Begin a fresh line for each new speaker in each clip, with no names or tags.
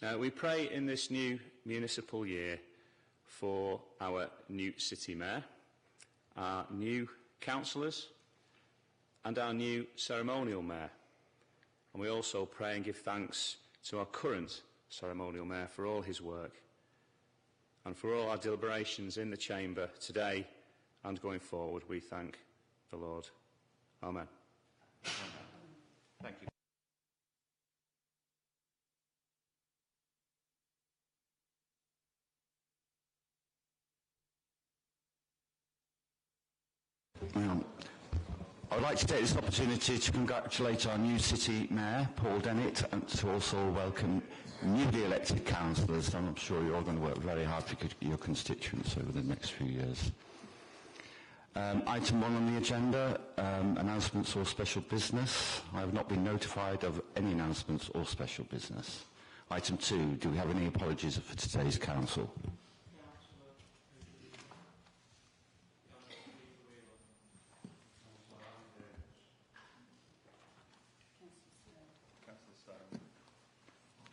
We pray in this new municipal year for our new City Mayor, our new councillors and our new ceremonial Mayor. And we also pray and give thanks to our current ceremonial Mayor for all his work and for all our deliberations in the Chamber today and going forward. We thank the Lord. Amen. Thank you.
I would like to take this opportunity to congratulate our new City Mayor, Paul Dennett, and to also welcome newly elected councillors. I'm sure you're all going to work very hard for your constituents over the next few years. Item 1 on the agenda, announcements or special business. I have not been notified of any announcements or special business. Item 2, do we have any apologies for today's council?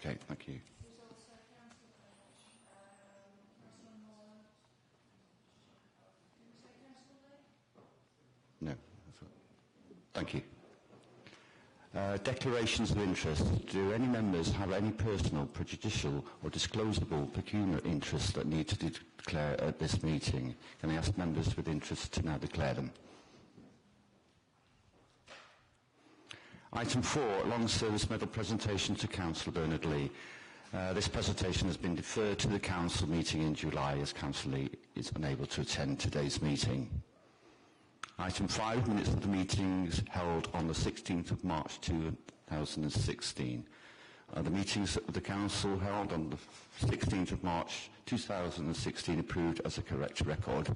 Okay, thank you. No. Thank you. Declarations of interest. Do any members have any personal, prejudicial or disclosable pecuniary interests that need to declare at this meeting? Can I ask members with interest to now declare them? Item 4, long service medal presentation to Councillor Bernard Lee. This presentation has been deferred to the Council meeting in July as Councillor Lee is unable to attend today's meeting. Item 5, minutes of the meetings held on the 16th of March 2016. The meetings of the Council held on the 16th of March 2016 approved as a correct record.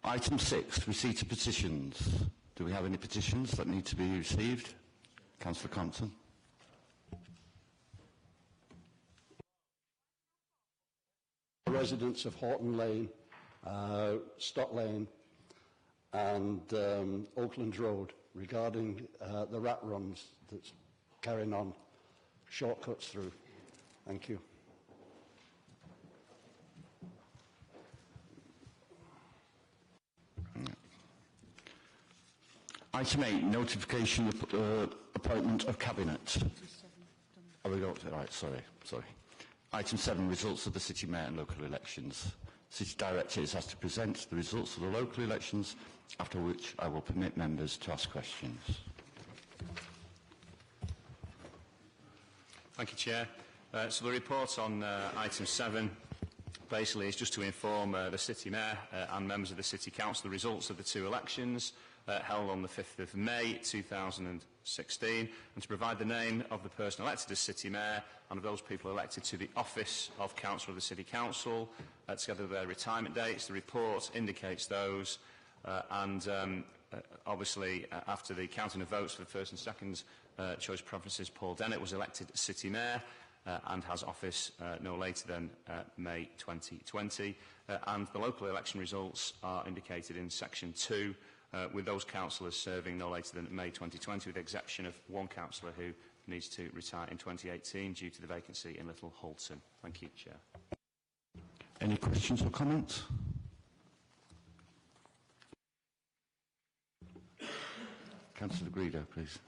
Item 6, receipt of petitions. Do we have any petitions that need to be received? Councillor Compton.
Residents of Horton Lane, Stott Lane and Oakland Road regarding the rat runs that's carrying on shortcuts through. Thank you.
Item 8, notification of appointment of Cabinet. Oh, we got it. Right, sorry. Item 7, results of the City Mayor and local elections. City Director is asked to present the results of the local elections, after which I will permit members to ask questions.
Thank you, Chair. So the report on item 7 basically is just to inform the City Mayor and members of the City Council the results of the two elections held on the 5th of May 2016 and to provide the name of the person elected as City Mayor and of those people elected to the office of Councillor of the City Council, together with their retirement dates. The report indicates those obviously after the counting of votes for the first and second choice preferences, Paul Dennett was elected City Mayor and has office no later than May 2020. And the local election results are indicated in section 2, with those councillors serving no later than May 2020, with the exception of one councillor who needs to retire in 2018 due to the vacancy in Little Halton. Thank you, Chair.
Any questions or comments? Councillor Greedo, please.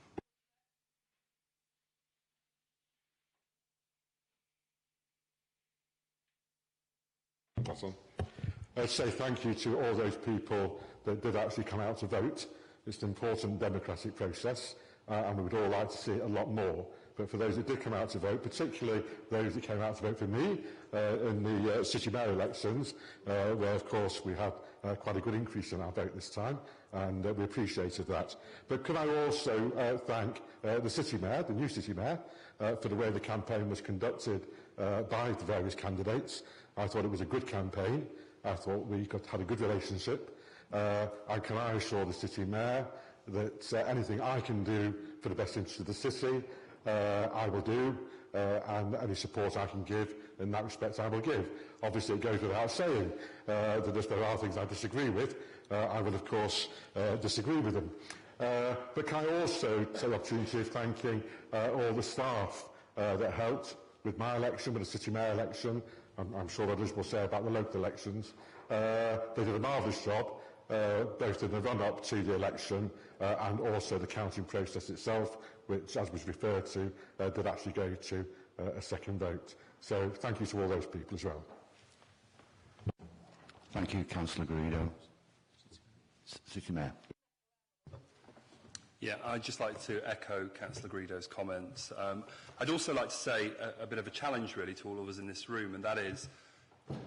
I'd say thank you to all those people that did actually come out to vote. It's an important democratic process, and we would all like to see it a lot more. But for those that did come out to vote, particularly those that came out to vote for me in the City Mayor elections, where of course we had quite a good increase in our vote this time, and we appreciated that. But can I also thank the City Mayor, the new City Mayor, for the way the campaign was conducted by the various candidates. I thought it was a good campaign. I thought we had a good relationship. And can I assure the City Mayor that anything I can do for the best interest of the city, I will do, and any support I can give in that respect I will give. Obviously it goes without saying that if there are things I disagree with, I will of course disagree with them. But can I also take the opportunity of thanking all the staff that helped with my election, with the City Mayor election. I'm sure others will say about the local elections. They did a marvellous job, both in the run-up to the election and also the counting process itself, which, as was referred to, did actually go to a second vote. So thank you to all those people as well.
Thank you, Councillor Garrido. City Mayor.
Yeah, I'd just like to echo Councillor Garrido's comments. I'd also like to say a bit of a challenge really to all of us in this room, and that is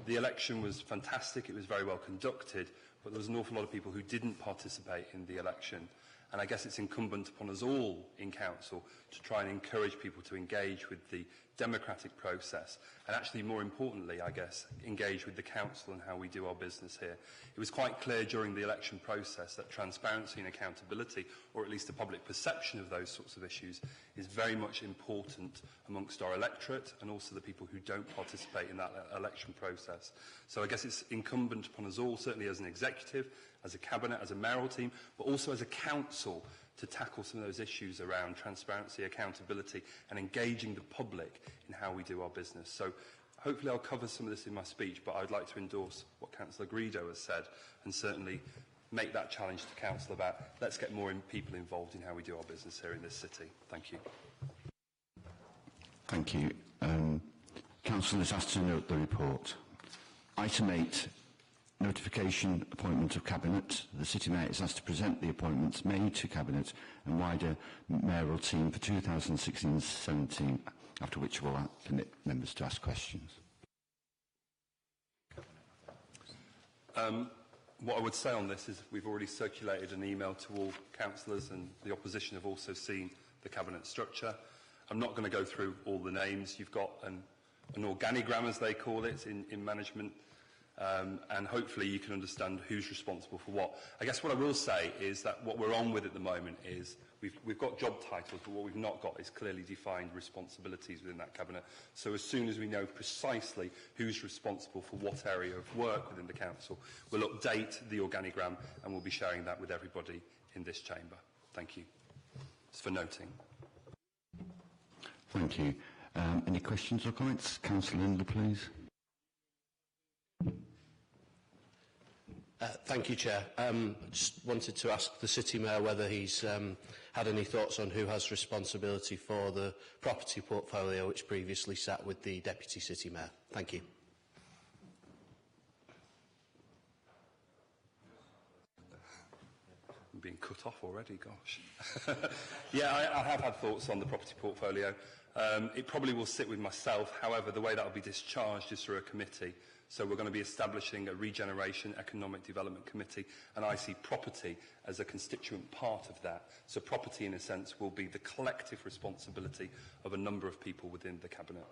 the election was fantastic, it was very well conducted, but there was an awful lot of people who didn't participate in the election. And I guess it's incumbent upon us all in Council to try and encourage people to engage with the democratic process and actually, more importantly, I guess, engage with the Council and how we do our business here. It was quite clear during the election process that transparency and accountability, or at least the public perception of those sorts of issues, is very much important amongst our electorate and also the people who don't participate in that election process. So I guess it's incumbent upon us all, certainly as an executive, as a cabinet, as a mayoral team, but also as a council, to tackle some of those issues around transparency, accountability, and engaging the public in how we do our business. So hopefully I'll cover some of this in my speech, but I'd like to endorse what Councillor Garrido has said and certainly make that challenge to Council about let's get more people involved in how we do our business here in this city. Thank you.
Thank you. Council is asked to note the report. Item 8. Notification appointment of Cabinet. The City Mayor is asked to present the appointments made to Cabinet and wider mayoral team for 2016-17, after which we'll permit members to ask questions.
What I would say on this is we've already circulated an email to all councillors, and the opposition have also seen the Cabinet structure. I'm not going to go through all the names. You've got an organigram, as they call it, in management. And hopefully you can understand who's responsible for what. I guess what I will say is that what we're on with at the moment is we've got job titles, but what we've not got is clearly defined responsibilities within that cabinet. So as soon as we know precisely who's responsible for what area of work within the council, we'll update the organogram and we'll be sharing that with everybody in this chamber. Thank you. It's for noting.
Thank you. Any questions or comments? Councillor Lindley, please.
Thank you, Chair. Just wanted to ask the City Mayor whether he's had any thoughts on who has responsibility for the property portfolio which previously sat with the Deputy City Mayor. Thank you.
I'm being cut off already, gosh. Yeah, I have had thoughts on the property portfolio. It probably will sit with myself. However, the way that will be discharged is through a committee. So we're going to be establishing a Regeneration Economic Development Committee, and I see property as a constituent part of that. So property, in a sense, will be the collective responsibility of a number of people within the Cabinet.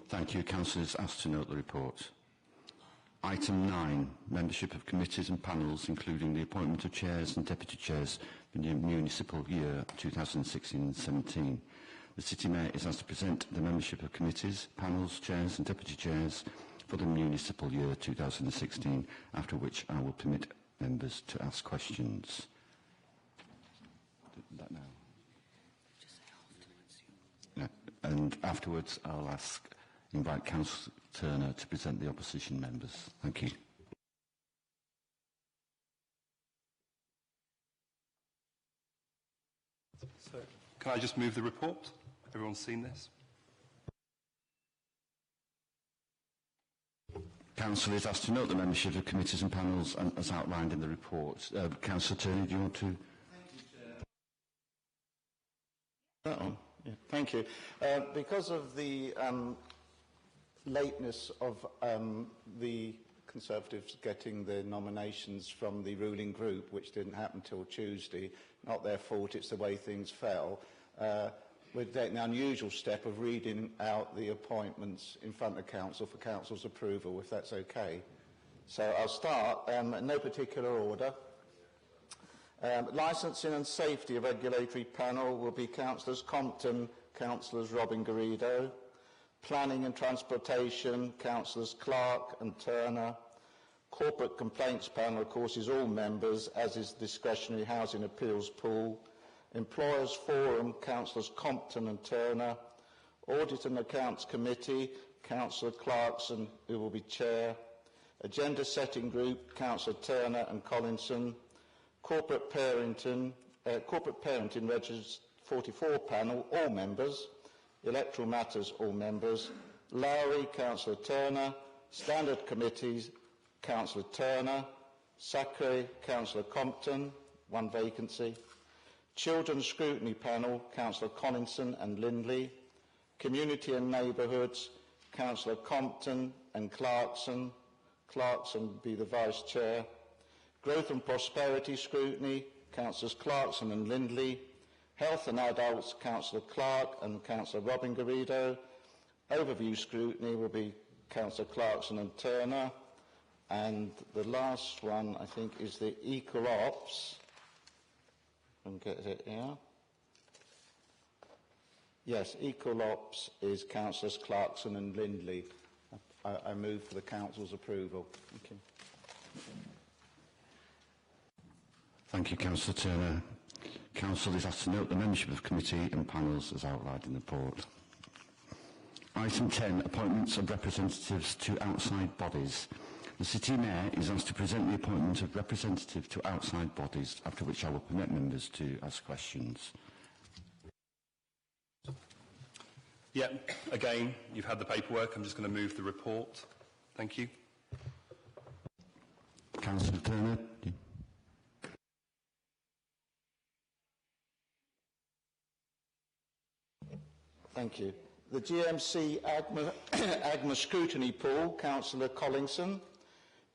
Thank you. Councillor is asked to note the report. Item 9, membership of committees and panels, including the appointment of chairs and deputy chairs for the municipal year 2016-17. The City Mayor is asked to present the membership of committees, panels, chairs and deputy chairs for the municipal year 2016, after which I will permit members to ask questions. That now. No. And afterwards I'll invite Councillor Turner to present the opposition members. Thank you.
So, can I just move the report? Everyone's seen this?
Council is asked to note the membership of committees and panels as outlined in the report. Councillor Turner, do you want to?
Thank you, Chair. That one? Yeah. Thank you. Because of the lateness of the Conservatives getting the nominations from the ruling group, which didn't happen till Tuesday, not their fault, it's the way things fell, we're taking the unusual step of reading out the appointments in front of Council for Council's approval, if that's okay. So I'll start in no particular order. Licensing and Safety Regulatory Panel will be Councillors Compton, Councillors Robin Garrido. Planning and Transportation, Councillors Clark and Turner. Corporate Complaints Panel, of course, is all members, as is the Discretionary Housing Appeals Pool. Employers Forum, Councillors Compton and Turner. Audit and Accounts Committee, Councillor Clarkson, who will be Chair. Agenda Setting Group, Councillor Turner and Collinson. Corporate Parenting Registered 44 Panel, all members. Electoral Matters, all members. Lowry, Councillor Turner. Standard Committees, Councillor Turner. Sacre, Councillor Compton, 1 vacancy. Children's Scrutiny Panel, Councillor Collinson and Lindley. Community and Neighbourhoods, Councillor Compton and Clarkson. Clarkson be the Vice Chair. Growth and Prosperity Scrutiny, Councillors Clarkson and Lindley. Health and Adults, Councillor Clark and Councillor Robin Garrido. Overview Scrutiny will be Councillor Clarkson and Turner. And the last one, I think, is the Equal Ops. I'll get it here. Yes, Equal Ops is Councillors Clarkson and Lindley. I move for the Council's approval. Thank you.
Thank you, Councillor Turner. Council is asked to note the membership of committee and panels as outlined in the report. Item 10, appointments of representatives to outside bodies. The City Mayor is asked to present the appointment of representative to outside bodies, after which I will permit members to ask questions.
Yeah, again, you've had the paperwork. I'm just going to move the report. Thank you.
Councillor Turner.
Thank you. The GMC AGMA Scrutiny Pool, Councillor Collinson.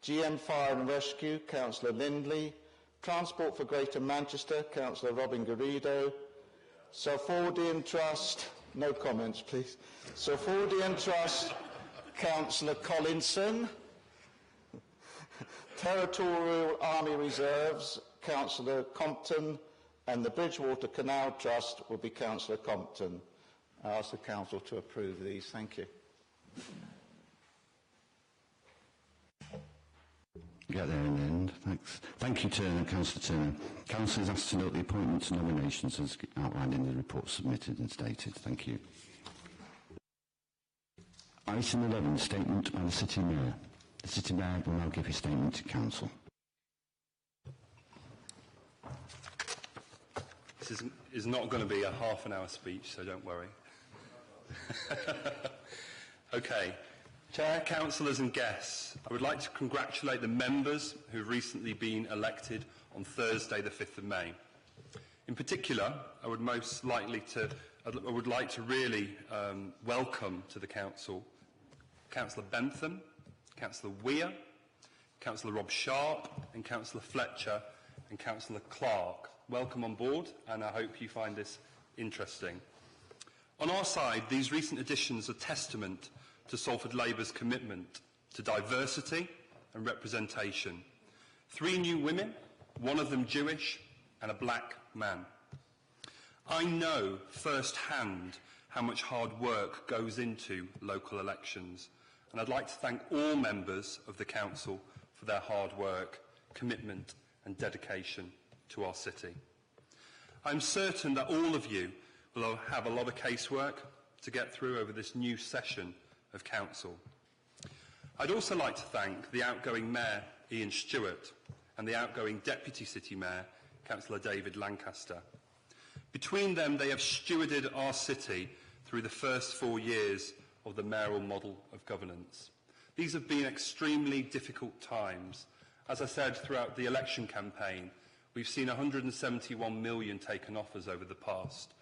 GM Fire and Rescue, Councillor Lindley. Transport for Greater Manchester, Councillor Robin Garrido. Salfordian Trust, no comments please. Salfordian Trust, Councillor Collinson. Territorial Army Reserves, Councillor Compton. And the Bridgewater Canal Trust will be Councillor Compton. I ask the Council to approve these. Thank you.
Get there in the end. Thanks. Thank you, Turner, Councillor Turner. Council is asked to note the appointments and nominations as outlined in the report submitted and stated. Thank you. Item 11, statement by the City Mayor. The City Mayor will now give his statement to Council.
This is not going to be a half-an-hour speech, so don't worry. Okay. Chair, councillors and guests, I would like to congratulate the members who have recently been elected on Thursday the 5th of May. In particular, I would like to really welcome to the council Councillor Bentham, Councillor Weir, Councillor Rob Sharp and Councillor Fletcher and Councillor Clark. Welcome on board, and I hope you find this interesting. On our side, these recent additions are testament to Salford Labour's commitment to diversity and representation. 3 new women, 1 of them Jewish, and a black man. I know firsthand how much hard work goes into local elections, and I'd like to thank all members of the Council for their hard work, commitment and dedication to our city. I'm certain that all of you will have a lot of casework to get through over this new session of Council. I'd also like to thank the outgoing Mayor, Ian Stewart, and the outgoing Deputy City Mayor, Councillor David Lancaster. Between them, they have stewarded our city through the first 4 years of the mayoral model of governance. These have been extremely difficult times. As I said throughout the election campaign, we've seen 171 million taken off us over the past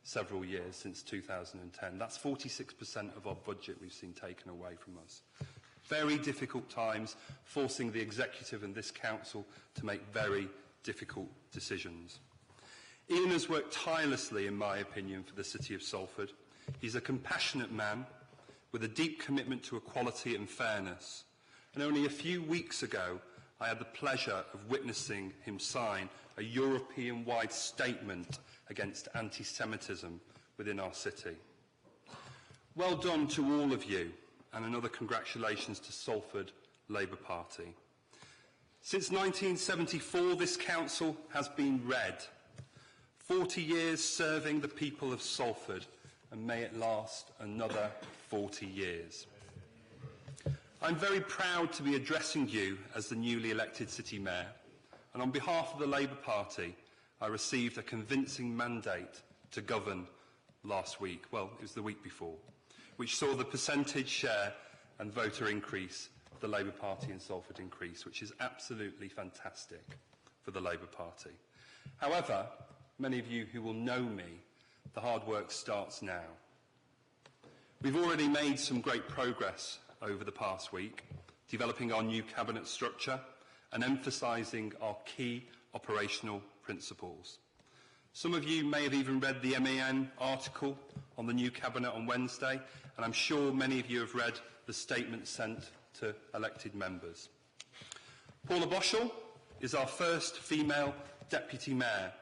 several years since 2010. That's 46% of our budget we've seen taken away from us. Very difficult times, forcing the executive and this council to make very difficult decisions. Ian has worked tirelessly, in my opinion, for the city of Salford. He's a compassionate man with a deep commitment to equality and fairness. And only a few weeks ago, I had the pleasure of witnessing him sign a European-wide statement against anti-Semitism within our city. Well done to all of you, and another congratulations to Salford Labour Party. Since 1974, this council has been red. 40 years serving the people of Salford, and may it last another 40 years. I'm very proud to be addressing you as the newly elected City Mayor, and on behalf of the Labour Party, I received a convincing mandate to govern last week, well, it was the week before, which saw the percentage share and voter increase of the Labour Party in Salford increase, which is absolutely fantastic for the Labour Party. However, many of you who will know me, the hard work starts now. We've already made some great progress over the past week, developing our new cabinet structure and emphasising our key operational principles. Some of you may have even read the MAN article on the new cabinet on Wednesday, and I'm sure many of you have read the statement sent to elected members. Paula Boschel is our first female deputy mayor,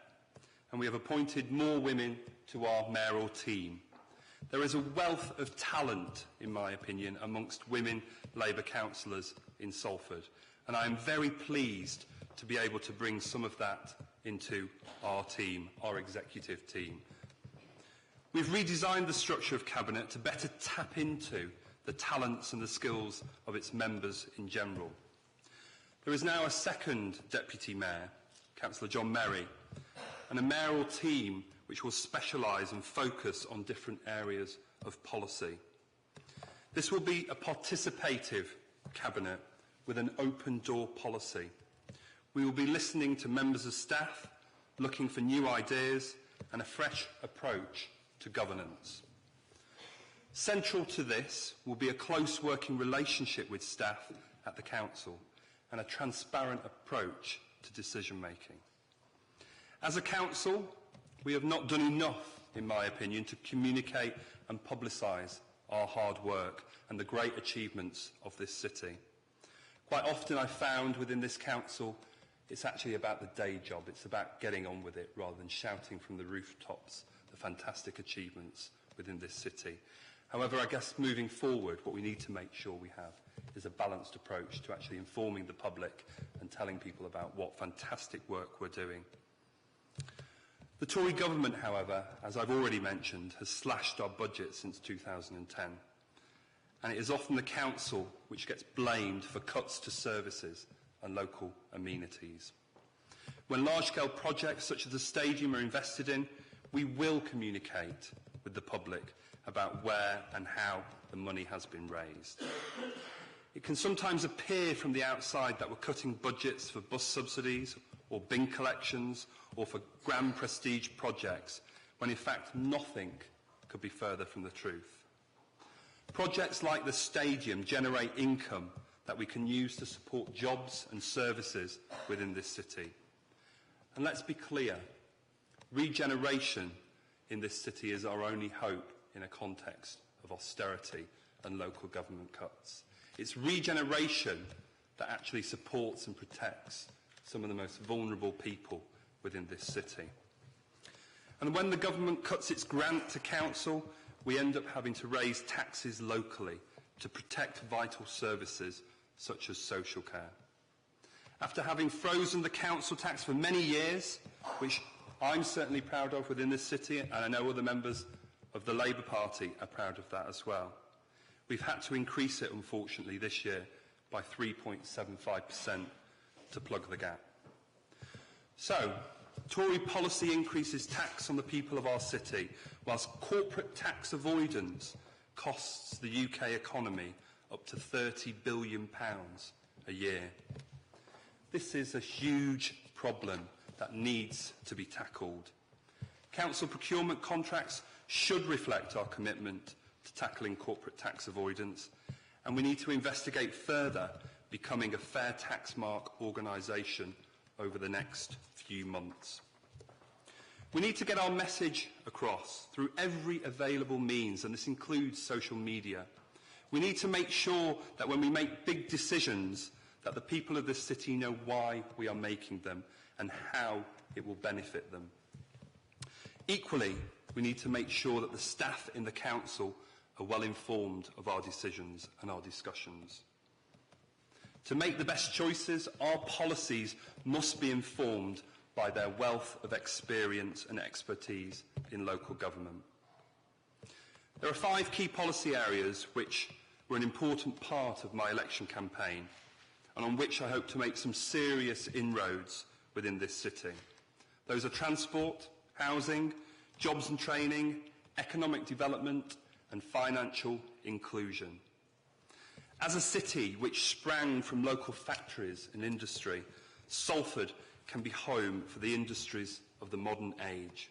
and we have appointed more women to our mayoral team. There is a wealth of talent, in my opinion, amongst women Labour councillors in Salford, and I am very pleased to be able to bring some of that into our team, our executive team. We've redesigned the structure of Cabinet to better tap into the talents and the skills of its members in general. There is now a second Deputy Mayor, Councillor John Merry, and a mayoral team which will specialise and focus on different areas of policy. This will be a participative Cabinet with an open door policy. We will be listening to members of staff, looking for new ideas and a fresh approach to governance. Central to this will be a close working relationship with staff at the Council and a transparent approach to decision making. As a Council, we have not done enough, in my opinion, to communicate and publicise our hard work and the great achievements of this city. Quite often I found within this Council it's actually about the day job, it's about getting on with it rather than shouting from the rooftops the fantastic achievements within this city. However, I guess moving forward, what we need to make sure we have is a balanced approach to actually informing the public and telling people about what fantastic work we're doing. The Tory government, however, as I've already mentioned, has slashed our budget since 2010. And it is often the council which gets blamed for cuts to services and local amenities. When large-scale projects such as the stadium are invested in, we will communicate with the public about where and how the money has been raised. It can sometimes appear from the outside that we're cutting budgets for bus subsidies or bin collections or for grand prestige projects, when in fact nothing could be further from the truth. Projects like the stadium generate income that we can use to support jobs and services within this city. And let's be clear, regeneration in this city is our only hope in a context of austerity and local government cuts. It's regeneration that actually supports and protects some of the most vulnerable people within this city. And when the government cuts its grant to council, we end up having to raise taxes locally to protect vital services such as social care. After having frozen the council tax for many years, which I'm certainly proud of within this city, and I know other members of the Labour Party are proud of that as well, we've had to increase it, unfortunately, this year by 3.75% to plug the gap. So, Tory policy increases tax on the people of our city, whilst corporate tax avoidance costs the UK economy up to £30 billion a year. This is a huge problem that needs to be tackled. Council procurement contracts should reflect our commitment to tackling corporate tax avoidance, and we need to investigate further becoming a fair tax mark organisation over the next few months. We need to get our message across through every available means, and this includes social media. We need to make sure that when we make big decisions, that the people of this city know why we are making them and how it will benefit them. Equally, we need to make sure that the staff in the council are well informed of our decisions and our discussions. To make the best choices, our policies must be informed by their wealth of experience and expertise in local government. There are 5 key policy areas which were an important part of my election campaign and on which I hope to make some serious inroads within this city. Those are transport, housing, jobs and training, economic development and financial inclusion. As a city which sprang from local factories and industry, Salford can be home for the industries of the modern age.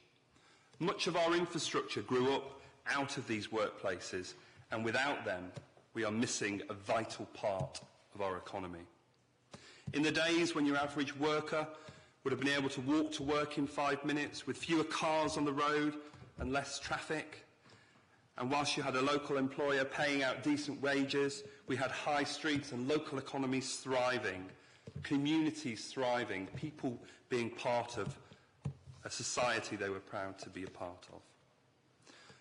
Much of our infrastructure grew up out of these workplaces, and without them, we are missing a vital part of our economy. In the days when your average worker would have been able to walk to work in 5 minutes with fewer cars on the road and less traffic, and whilst you had a local employer paying out decent wages, we had high streets and local economies thriving, communities thriving, people being part of a society they were proud to be a part of.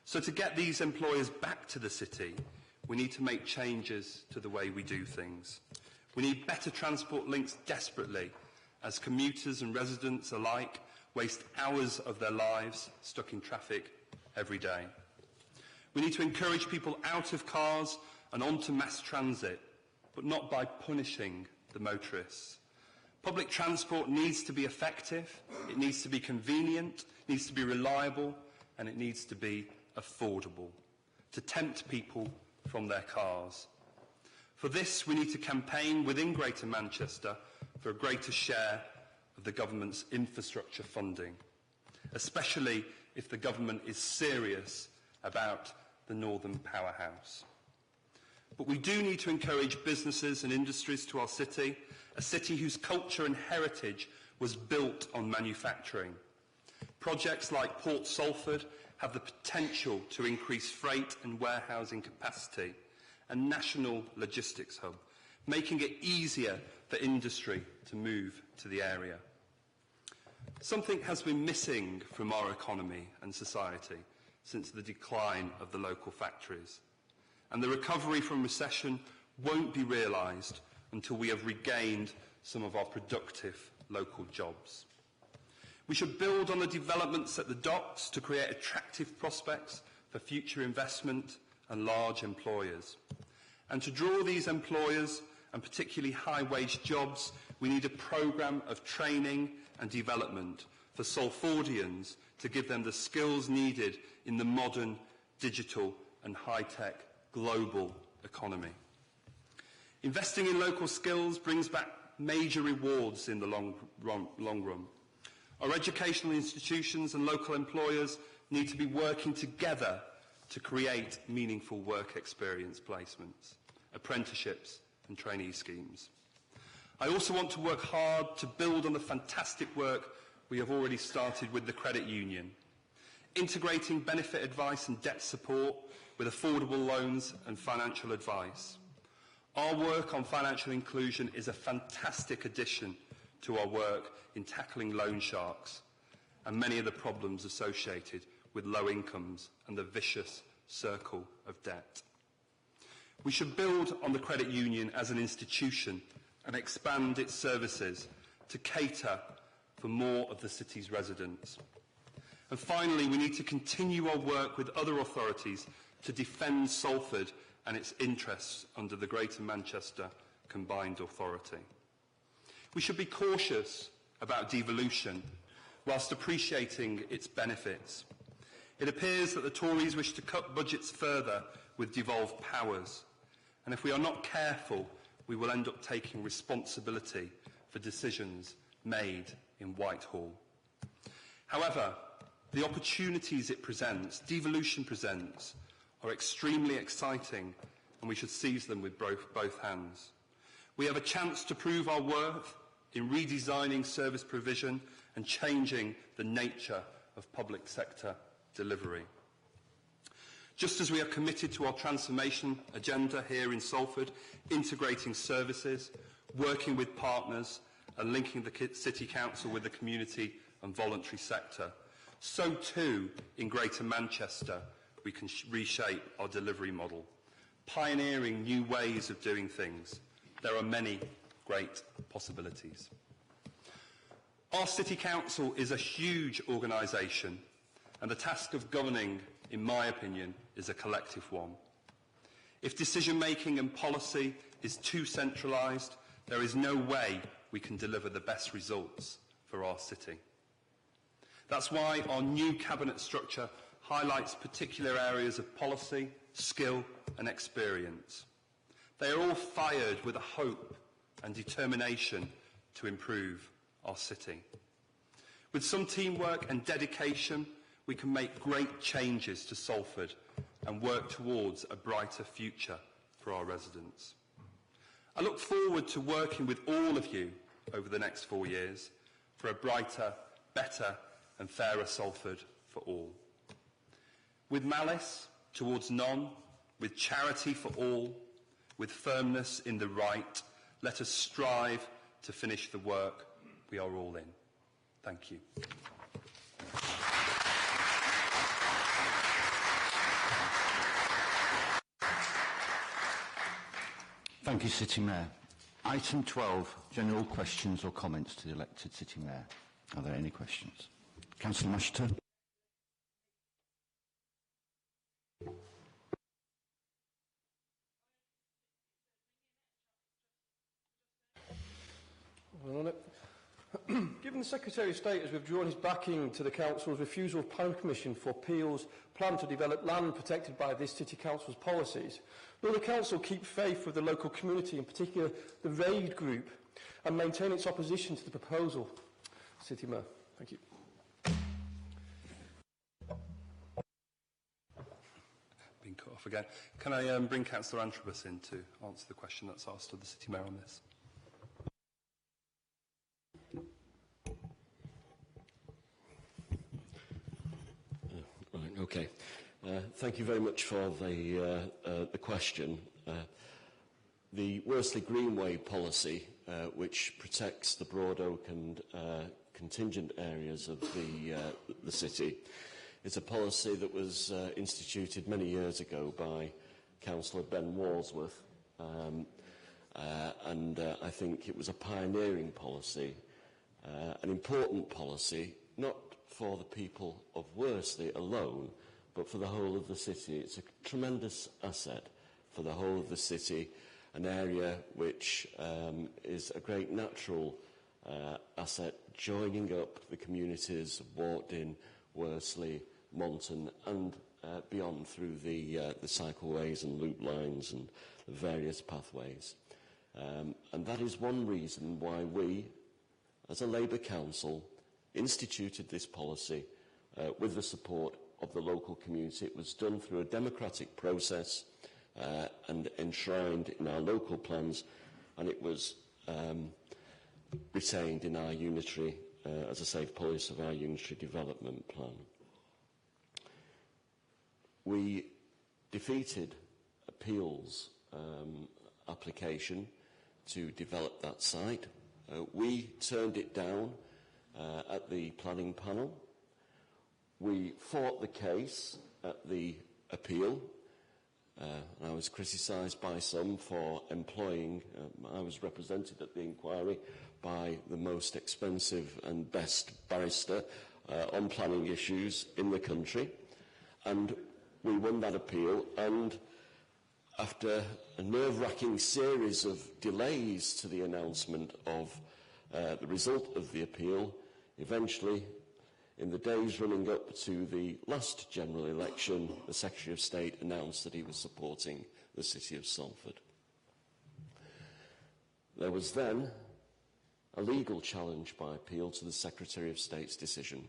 So to get these employers back to the city, we need to make changes to the way we do things. We need better transport links desperately, as commuters and residents alike waste hours of their lives stuck in traffic every day. We need to encourage people out of cars and onto mass transit, but not by punishing the motorists. Public transport needs to be effective, it needs to be convenient, it needs to be reliable, and it needs to be affordable, to tempt people from their cars. For this, we need to campaign within Greater Manchester for a greater share of the government's infrastructure funding, especially if the government is serious about the Northern Powerhouse. But we do need to encourage businesses and industries to our city, a city whose culture and heritage was built on manufacturing. Projects like Port Salford have the potential to increase freight and warehousing capacity, a national logistics hub, making it easier for industry to move to the area. Something has been missing from our economy and society since the decline of the local factories, and the recovery from recession won't be realised until we have regained some of our productive local jobs. We should build on the developments at the docks to create attractive prospects for future investment and large employers. And to draw these employers, and particularly high-wage jobs, we need a programme of training and development for Salfordians to give them the skills needed in the modern, digital and high-tech global economy. Investing in local skills brings back major rewards in the long run. Our educational institutions and local employers need to be working together to create meaningful work experience placements, apprenticeships and trainee schemes. I also want to work hard to build on the fantastic work we have already started with the credit union, integrating benefit advice and debt support with affordable loans and financial advice. Our work on financial inclusion is a fantastic addition to our work in tackling loan sharks and many of the problems associated with low incomes and the vicious circle of debt. We should build on the credit union as an institution and expand its services to cater for more of the city's residents. And finally, we need to continue our work with other authorities to defend Salford and its interests under the Greater Manchester Combined Authority. We should be cautious about devolution whilst appreciating its benefits. It appears that the Tories wish to cut budgets further with devolved powers, and if we are not careful, we will end up taking responsibility for decisions made in Whitehall. However, the opportunities it presents, devolution presents, are extremely exciting, and we should seize them with both hands. We have a chance to prove our worth in redesigning service provision and changing the nature of public sector delivery. Just as we are committed to our transformation agenda here in Salford, integrating services, working with partners and linking the City Council with the community and voluntary sector, so too in Greater Manchester we can reshape our delivery model, pioneering new ways of doing things. There are many great possibilities. Our City Council is a huge organisation, and the task of governing, in my opinion, is a collective one. If decision-making and policy is too centralised, there is no way we can deliver the best results for our city. That's why our new cabinet structure highlights particular areas of policy, skill and experience. They are all fired with a hope and determination to improve our city. With some teamwork and dedication, we can make great changes to Salford and work towards a brighter future for our residents. I look forward to working with all of you over the next 4 years for a brighter, better and fairer Salford for all. With malice towards none, with charity for all, with firmness in the right, let us strive to finish the work we are all in. Thank you.
Thank you, City Mayor. Item 12, general questions or comments to the elected City Mayor. Are there any questions? Councillor Masheter.
Given the Secretary of State has withdrawn his backing to the Council's refusal of planning permission for Peel's plan to develop land protected by this City Council's policies, will the Council keep faith with the local community, in particular the RAID group, and maintain its opposition to the proposal? City Mayor. Thank you.
Being cut off again. Can I bring Councillor Antrobus in to answer the question that's asked of the City Mayor on this?
Okay. Thank you very much for the question. The Worsley Greenway policy, which protects the Broad Oak and contingent areas of the city, is a policy that was instituted many years ago by Councillor Ben Walsworth, and I think it was a pioneering policy, an important policy, not for the people of Worsley alone, but for the whole of the city. It's a tremendous asset for the whole of the city, an area which is a great natural asset, joining up the communities of Wartdin, Worsley, Monton and beyond through the cycleways and loop lines and the various pathways. And that is one reason why we, as a Labour Council, instituted this policy with the support of the local community. It was done through a democratic process and enshrined in our local plans, and it was retained in our unitary, as I say, policy of our unitary development plan. We defeated Peel's application to develop that site. We turned it down at the planning panel. We fought the case at the appeal. I was criticised by some for employing, I was represented at the inquiry by the most expensive and best barrister on planning issues in the country. And we won that appeal, and after a nerve-wracking series of delays to the announcement of the result of the appeal, eventually, in the days running up to the last general election, the Secretary of State announced that he was supporting the City of Salford. There was then a legal challenge by appeal to the Secretary of State's decision.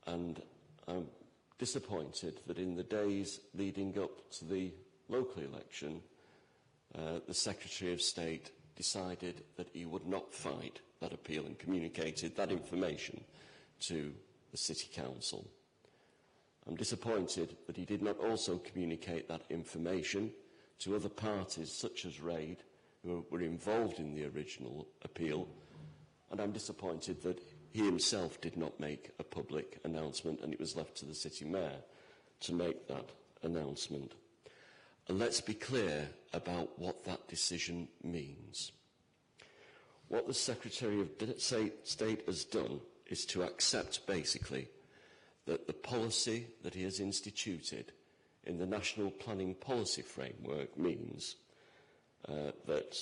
And I'm disappointed that in the days leading up to the local election, the Secretary of State decided that he would not fight that appeal and communicated that information to the City Council. I'm disappointed that he did not also communicate that information to other parties such as RAID, who were involved in the original appeal, and I'm disappointed that he himself did not make a public announcement, and it was left to the City Mayor to make that announcement. And let's be clear about what that decision means. What the Secretary of State has done is to accept, basically, that the policy that he has instituted in the National Planning Policy Framework means that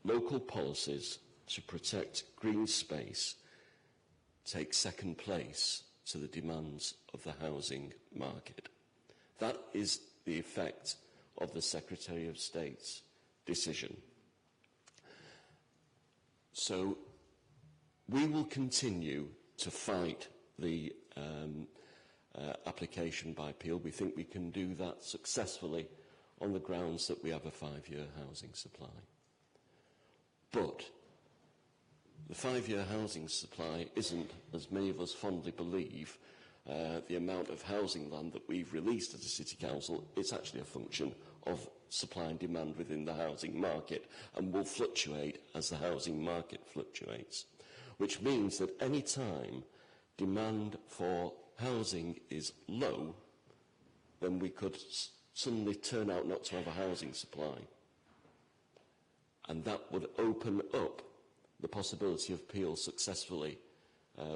local policies to protect green space take second place to the demands of the housing market. That is the effect of the Secretary of State's decision. So we will continue to fight the application by Peel. We think we can do that successfully on the grounds that we have a 5-year housing supply. But the 5-year housing supply isn't, as many of us fondly believe, the amount of housing land that we've released as a City Council. It's actually a function of supply and demand within the housing market, and will fluctuate as the housing market fluctuates, which means that any time demand for housing is low, then we could suddenly turn out not to have a housing supply. And that would open up the possibility of Peel successfully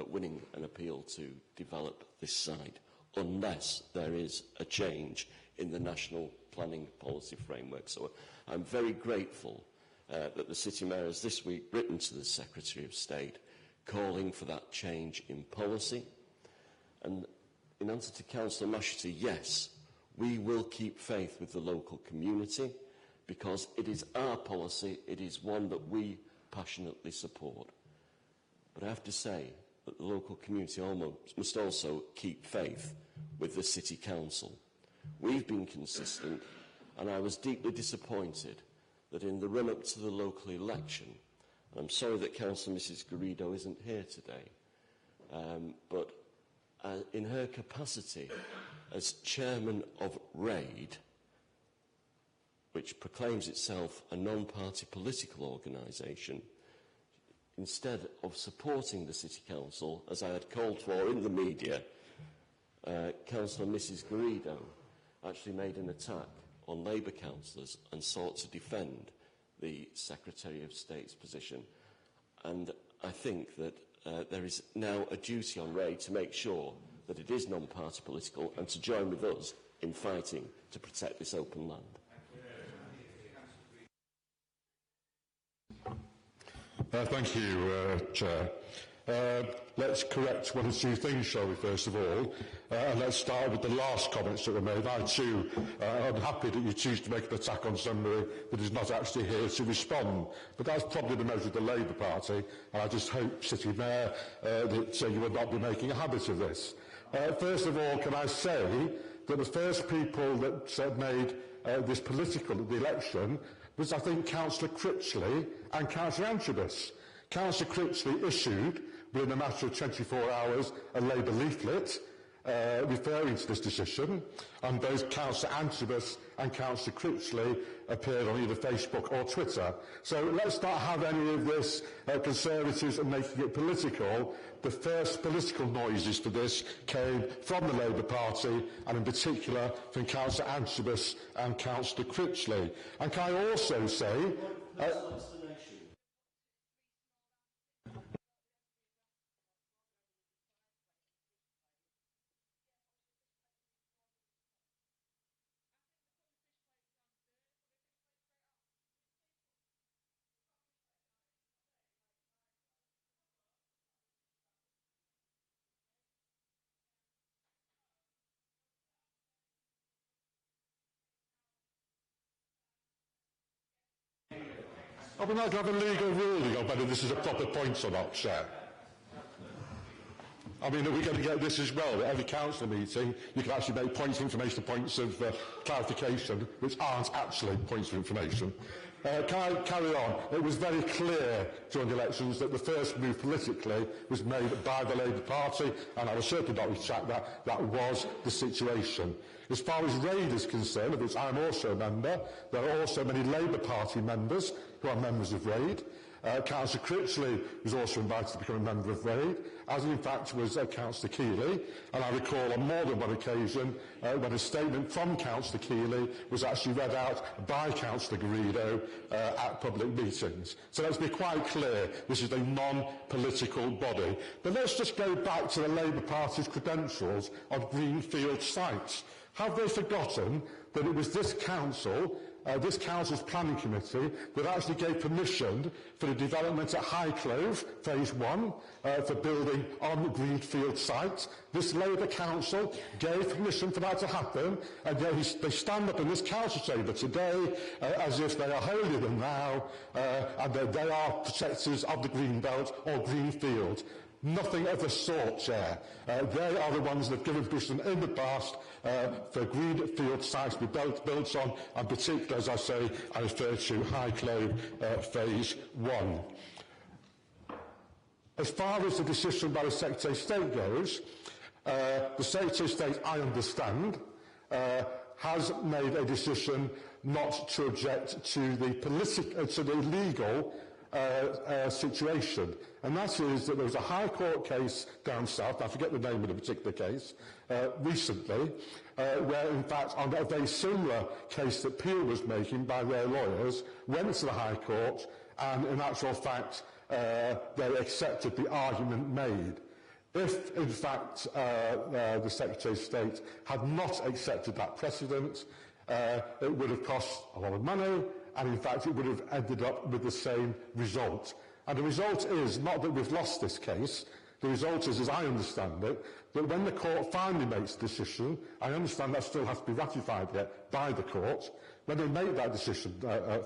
winning an appeal to develop this site, unless there is a change in the National Planning Policy Framework. So I'm very grateful that the City Mayor has this week written to the Secretary of State calling for that change in policy. And in answer to Councillor Mashity, yes, we will keep faith with the local community, because it is our policy, it is one that we passionately support. But I have to say that the local community must also keep faith with the City Council. We've been consistent, and I was deeply disappointed that in the run-up to the local election, and I'm sorry that Councillor Mrs Garrido isn't here today, but in her capacity as chairman of RAID, which proclaims itself a non-party political organisation, instead of supporting the City Council, as I had called for in the media, Councillor Mrs Garrido actually made an attack on Labour councillors and sought to defend the Secretary of State's position. And I think that there is now a duty on RAID to make sure that it is non-party political and to join with us in fighting to protect this open land.
Thank you, Chair. Let's correct one or two things, shall we, first of all, and let's start with the last comments that were made. I too am happy that you choose to make an attack on somebody that is not actually here to respond, but that's probably the motive of the Labour Party, and I just hope, City Mayor, that you will not be making a habit of this. First of all, can I say that the first people that made this political at the election was, I think, Councillor Critchley and Councillor Antrobus. Councillor Critchley issued, within a matter of 24 hours, a Labour leaflet referring to this decision, and both Councillor Antrobus and Councillor Critchley appeared on either Facebook or Twitter. So let's not have any of this Conservatives and making it political. The first political noises for this came from the Labour Party, and in particular from Councillor Antrobus and Councillor Critchley. And can I also say... I would like to have a legal ruling on whether this is a proper point or not, Chair. I mean, are we going to get this as well? At every council meeting, you can actually make points of information, points of clarification, which aren't actually points of information. Can I carry on? It was very clear during the elections that the first move politically was made by the Labour Party, and I will certainly not retract that. That was the situation. As far as RAID is concerned, of which I am also a member, there are also many Labour Party members who are members of RAID. Councillor Critchley was also invited to become a member of RAID, as in fact was Councillor Keeley. And I recall on more than one occasion when a statement from Councillor Keeley was actually read out by Councillor Garrido at public meetings. So let's be quite clear, this is a non-political body. But let's just go back to the Labour Party's credentials on greenfield sites. Have they forgotten that it was this council, this council's planning committee, that actually gave permission for the development at Highclove, phase 1, for building on the greenfield site? This Labour council gave permission for that to happen, and yet they stand up in this council chamber today as if they are holier than thou, and that they are protectors of the green belt or greenfield. Nothing of the sort, Chair. They are the ones that have given permission in the past for greenfield sites to be built on, and particularly, as I say, I refer to Highclove phase 1. As far as the decision by the Secretary of State goes, the Secretary of State, I understand, has made a decision not to object to the legal situation, and that is that there was a High Court case down south, I forget the name of the particular case, recently, where in fact on a very similar case that Peel was making by their lawyers, went to the High Court, and in actual fact they accepted the argument made. If, in fact, the Secretary of State had not accepted that precedent, it would have cost a lot of money, and in fact it would have ended up with the same result. And the result is not that we've lost this case. The result is, as I understand it, that when the court finally makes a decision, I understand that still has to be ratified yet by the court, when they make that decision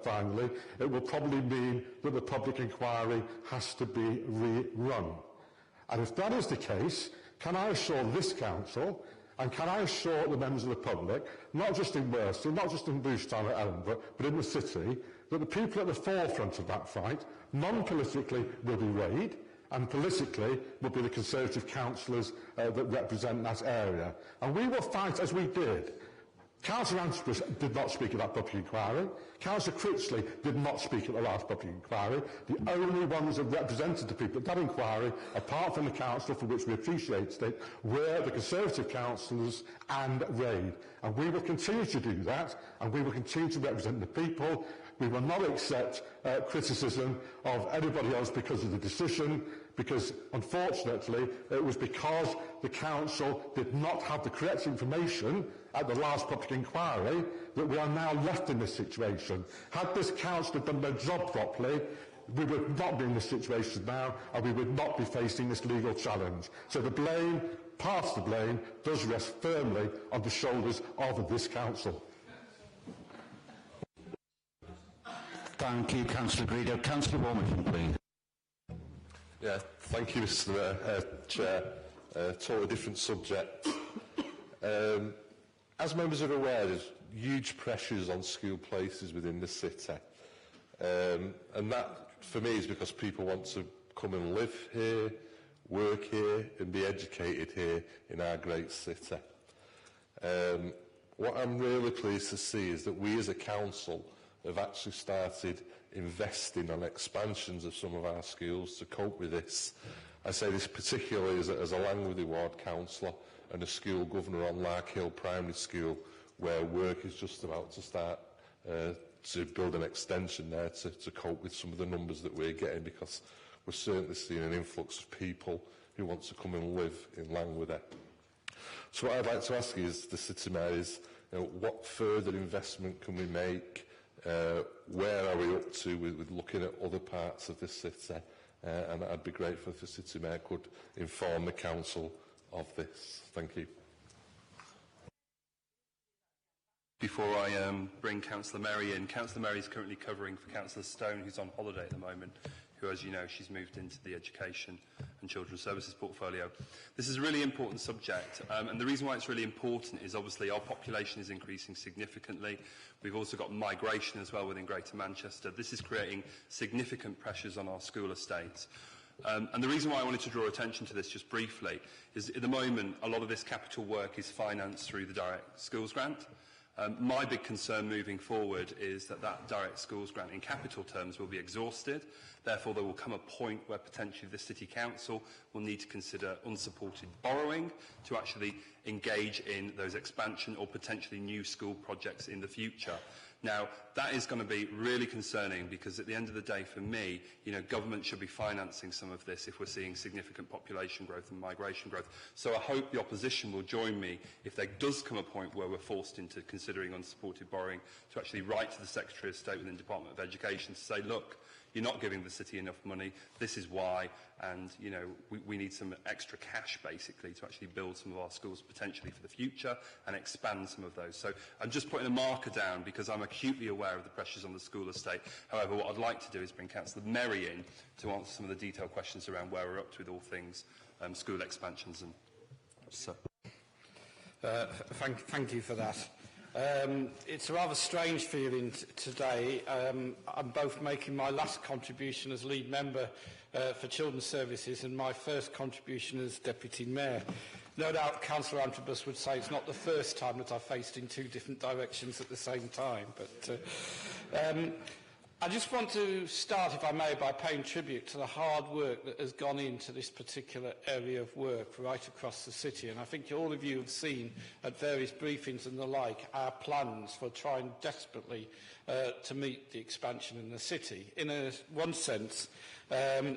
finally, it will probably mean that the public inquiry has to be rerun. And if that is the case, can I assure this council, and can I assure the members of the public, not just in Worston, not just in Boostown or Edinburgh, but in the city, that the people at the forefront of that fight, non-politically, will be RAID, and politically will be the Conservative councillors that represent that area. And we will fight as we did. Councillor Antipas did not speak at that public inquiry. Councillor Critchley did not speak at the last public inquiry. The only ones that represented the people at that inquiry, apart from the council for which we appreciated it, were the Conservative councillors and RAID. And we will continue to do that, and we will continue to represent the people. We will not accept criticism of anybody else because of the decision, because unfortunately it was because the council did not have the correct information at the last public inquiry that we are now left in this situation. Had this council done their job properly, we would not be in this situation now, and we would not be facing this legal challenge. So the blame, part of the blame, does rest firmly on the shoulders of this council.
Thank you, Councillor Greedo. Councillor Warmington, please.
Yeah, thank you, Mr. Chair. Totally different subject. As members are aware, there's huge pressures on school places within the city. And that, for me, is because people want to come and live here, work here, and be educated here in our great city. What I'm really pleased to see is that we as a council have actually started investing on expansions of some of our schools to cope with this. I say this particularly as a Langworthy Ward councillor and a school governor on Larkhill Primary School, where work is just about to start to build an extension there to cope with some of the numbers that we're getting, because we're certainly seeing an influx of people who want to come and live in Langworthy. So what I'd like to ask you is, the City Mayor, is what further investment can we make? Where are we up to with looking at other parts of the city? And I'd be grateful if the City Mayor could inform the Council of this. Thank you.
Before I bring Councillor Merry in, Councillor Merry is currently covering for Councillor Stone, who's on holiday at the moment, who, as you know, she's moved into the Education and Children's Services portfolio. This is a really important subject, and the reason why it's really important is obviously our population is increasing significantly. We've also got migration as well within Greater Manchester. This is creating significant pressures on our school estates. And the reason why I wanted to draw attention to this just briefly is, at the moment, a lot of this capital work is financed through the Direct Schools Grant. My big concern moving forward is that that direct schools grant in capital terms will be exhausted. Therefore, there will come a point where potentially the City Council will need to consider unsupported borrowing to actually engage in those expansion or potentially new school projects in the future. Now, that is going to be really concerning because at the end of the day, for me, government should be financing some of this if we're seeing significant population growth and migration growth. So I hope the opposition will join me if there does come a point where we're forced into considering unsupported borrowing to actually write to the Secretary of State within the Department of Education to say, look, you're not giving the city enough money, this is why, and we need some extra cash basically to actually build some of our schools potentially for the future and expand some of those. So I'm just putting a marker down because I'm acutely aware of the pressures on the school estate. However, what I'd like to do is bring Councillor Merry in to answer some of the detailed questions around where we're up to with all things school expansions and so.
Thank you for that. It's a rather strange feeling today. I'm both making my last contribution as lead member for Children's Services and my first contribution as Deputy Mayor. No doubt Councillor Antrobus would say it's not the first time that I've faced in two different directions at the same time. But I just want to start, if I may, by paying tribute to the hard work that has gone into this particular area of work right across the city. And I think all of you have seen at various briefings and the like our plans for trying desperately to meet the expansion in the city. In one sense,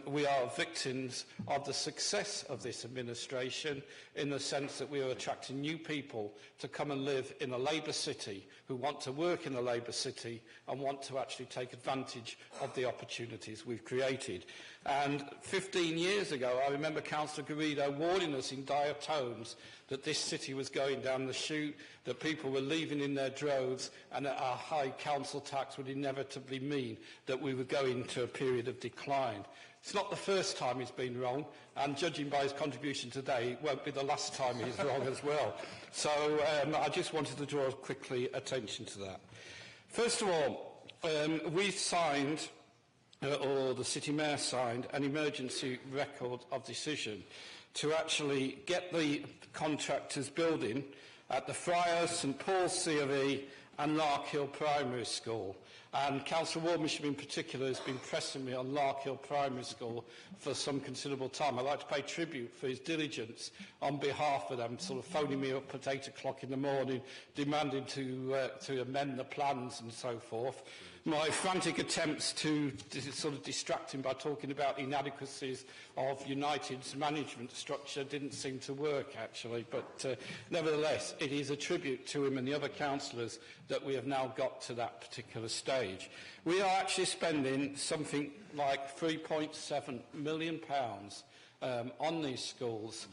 we are victims of the success of this administration in the sense that we are attracting new people to come and live in a Labour city who want to work in a Labour city and want to actually take advantage of the opportunities we've created. And 15 years ago, I remember Councillor Garrido warning us in dire tones that this city was going down the chute, that people were leaving in their droves, and that our high council tax would inevitably mean that we were going to a period of decline. It's not the first time he's been wrong, and judging by his contribution today, it won't be the last time he's wrong as well. So I just wanted to draw quickly attention to that. First of all, we signed, or the City Mayor signed, an emergency record of decision to actually get the contractors building at the Friars, St Paul's COE and Larkhill Primary School. And Councillor Wardmisham in particular has been pressing me on Larkhill Primary School for some considerable time. I'd like to pay tribute for his diligence on behalf of them, sort of phoning me up at 8 o'clock in the morning, demanding to amend the plans and so forth. My frantic attempts to sort of distract him by talking about inadequacies of United's management structure didn't seem to work, actually. But nevertheless, it is a tribute to him and the other councillors that we have now got to that particular stage. We are actually spending something like £3.7 million on these schools,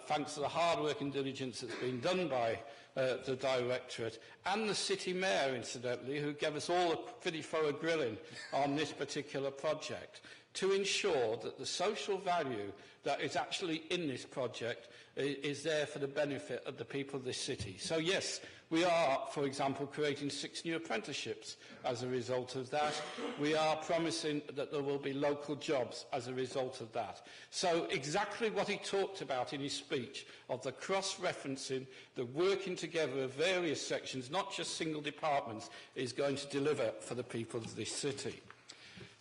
thanks to the hard work and diligence that's been done by the Directorate and the City Mayor, incidentally, who gave us all a pretty thorough grilling on this particular project, to ensure that the social value that is actually in this project is there for the benefit of the people of this city. So yes, we are, for example, creating 6 new apprenticeships as a result of that. We are promising that there will be local jobs as a result of that. So exactly what he talked about in his speech of the cross-referencing, the working together of various sections, not just single departments, is going to deliver for the people of this city.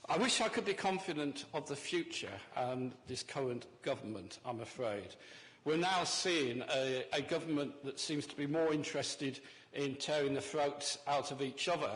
I wish I could be confident of the future and this current government, I'm afraid. We're now seeing a government that seems to be more interested in tearing the throats out of each other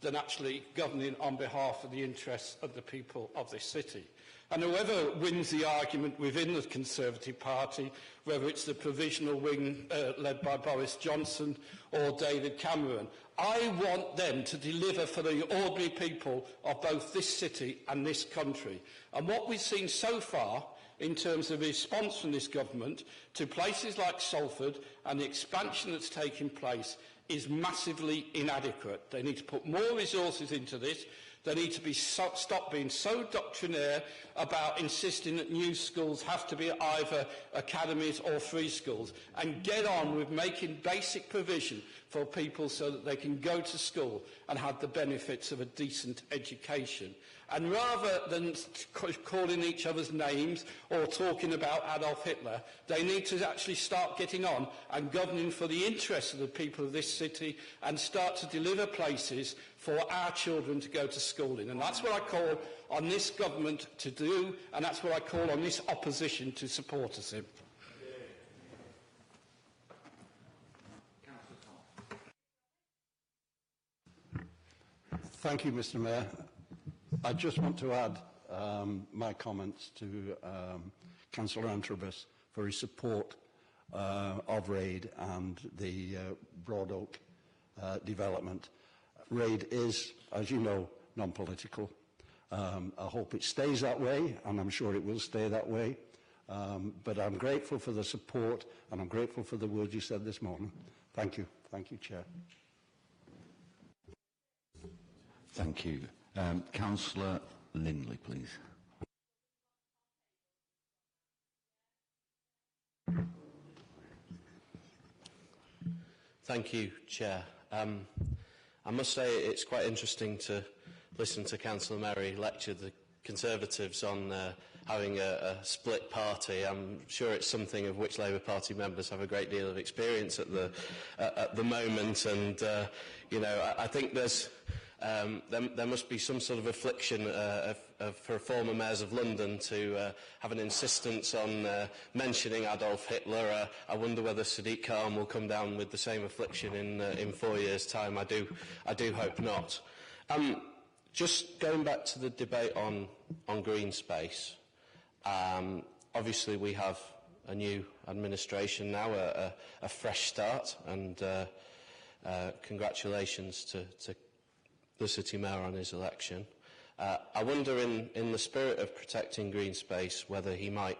than actually governing on behalf of the interests of the people of this city. And whoever wins the argument within the Conservative Party, whether it's the provisional wing led by Boris Johnson or David Cameron, I want them to deliver for the ordinary people of both this city and this country. And what we've seen so far in terms of response from this government to places like Salford and the expansion that's taking place is massively inadequate. They need to put more resources into this. They need to stop being so doctrinaire about insisting that new schools have to be either academies or free schools, and get on with making basic provision for people so that they can go to school and have the benefits of a decent education. And rather than calling each other's names or talking about Adolf Hitler, they need to actually start getting on and governing for the interests of the people of this city and start to deliver places for our children to go to school in. And that's what I call on this government to do, and that's what I call on this opposition to support us in.
Thank you, Mr. Mayor. I just want to add my comments to Councillor Antrobus for his support of RAID and the Broad Oak development. RAID is, as you know, non-political. I hope it stays that way, and I'm sure it will stay that way. But I'm grateful for the support, and I'm grateful for the words you said this morning. Thank you. Thank you, Chair.
Thank you. Councillor Lindley, please.
Thank you, Chair. I must say it's quite interesting to listen to Councillor Merry lecture the Conservatives on having a split party. I'm sure it's something of which Labour Party members have a great deal of experience at the moment, and you know, I think there must be some sort of affliction for former mayors of London to have an insistence on mentioning Adolf Hitler. I wonder whether Sadiq Khan will come down with the same affliction in 4 years' time. I do hope not. Just going back to the debate on green space, obviously we have a new administration now, a fresh start, and congratulations to the City Mayor on his election. I wonder, in the spirit of protecting green space, whether he might